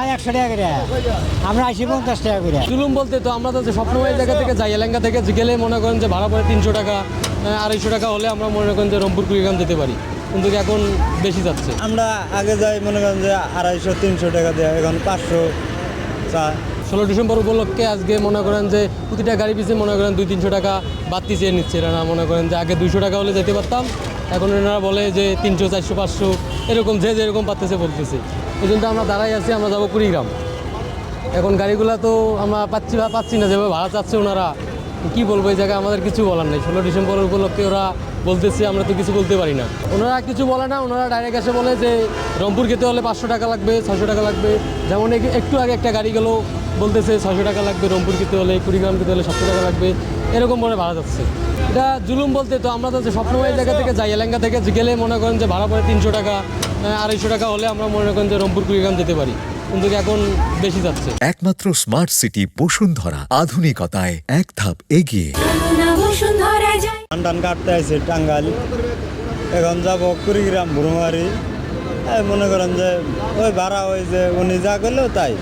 চাই 100 টাকা করে, আমরা আসি 50 টাকা করে। জুলুম বলতে তো আমরা তো যে সবসময় এই জায়গা থেকে যাই, এলাঙ্গা থেকে গেলে মনে করেন যে ভাড়া পড়ে 300 টাকা 250 টাকা হলে আমরা মনে করেন যে রংপুর কুড়িগ্রাম যেতে পারি, কিন্তু এখন বেশি যাচ্ছে। আমরা আগে যাই মনে করেন যে 250-300 টাকা দেয়, এখন 500 চা। 16 ডিসেম্বর উপলক্ষে আজকে মনে করেন যে প্রতিটা গাড়ি পিছিয়ে মনে করেন 200-300 টাকা বাড়তি চেয়ে নিচ্ছে এরা। মনে করেন যে আগে 200 টাকা হলে যেতে পারতাম, এখন এনারা বলে যে 300, 400, 500 এরকম যে যেরকম পারতেছে বলতেছে। এই জন্য আমরা দাঁড়াই আছি, আমরা যাবো কুড়িগ্রাম। এখন গাড়িগুলো তো আমরা পাচ্ছি না, যেভাবে ভাড়া চাচ্ছে ওনারা, কি বলবো এই জায়গায় আমাদের কিছু বলার নেই। 16 ডিসেম্বর উপলক্ষে ওরা বলতেছে, আমরা তো কিছু বলতে পারি না। ওনারা কিছু বলে না, ওনারা ডাইরেক্ট এসে বলে যে রংপুর যেতে হলে 500 টাকা লাগবে, 600 টাকা লাগবে। যেমন একটু আগে একটা গাড়ি গেলো বলতেছে 600 টাকা লাগবে, রংপুর যেতে হলে, কুড়িগ্রাম যেতে হলে 700 টাকা লাগবে, এরকম বলে ভাড়া যাচ্ছে। এটা জুলুম বলতে তো আমরা তো যে সবসময় এই জায়গা থেকে যাই, এলাঙ্গা থেকে গেলে মনে করেন যে ভাড়া পড়ে 300 টাকা 250 টাকা হলে আমরা মনে করেন যে রংপুর কুড়িগ্রাম যেতে পারি, কিন্তু এখন বেশি যাচ্ছে। একমাত্র স্মার্ট সিটি বসুন্ধরা, আধুনিকতায় এক ধাপ এগিয়ে। টান কাটতে আছে টাঙ্গাইল, এখন যাব কুড়িগ্রাম ভুরুমারি। মনে করেন যে ওই ভাড়া ওই যে উনি যা করলো তাই,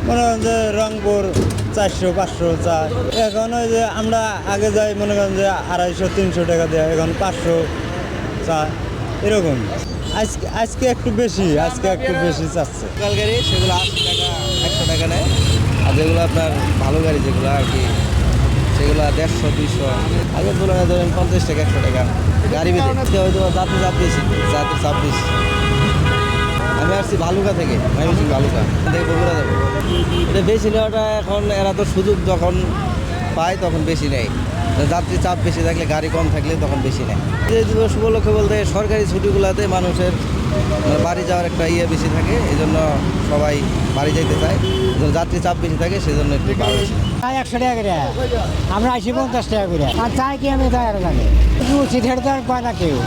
মনে করেন যে রংপুর 400-500 চা। এখন ওই যে আমরা আগে যাই মনে করেন যে 250-300 টাকা দেয়, এখন 500 চা এরকম। আজকে একটু বেশি চাচ্ছে। লোকাল গাড়ি সেগুলো 80 টাকা 100 টাকা নেয়, আর যেগুলো আপনার ভালো গাড়ি যেগুলো আর কি সেগুলো 150-200। আগের তুলনায় ধরেন 50 টাকা 100 টাকা গাড়ি বেঁধে হয়তো যাত্রী চাপ বেশি। আমি আসছি ভালুকা থেকে, আমি ভালুকা থেকে বগুড়া যাবো। এটা বেশি নেওয়াটা এখন এরা তো সুযোগ যখন পায় তখন বেশি নেয়, যাত্রী চাপ বেশি থাকলে গাড়ি কম থাকলে তখন বেশি নেয়। এই দিবস উপলক্ষে বলতে সরকারি ছুটিগুলোতে মানুষের বাড়ি যাওয়ার একটা বেশি থাকে, এই জন্য সবাই বাড়ি যেতে চায়। যাত্রী চাপ বেশি থাকে সেজন্য একটু ভালো বেশি। চাই 100 টাকা করে, আমরা আসি 50 টাকা করে। আর চাই কি আমি তাই আর লাগে উচিত হেঁটে তো আর পায় না কেউ।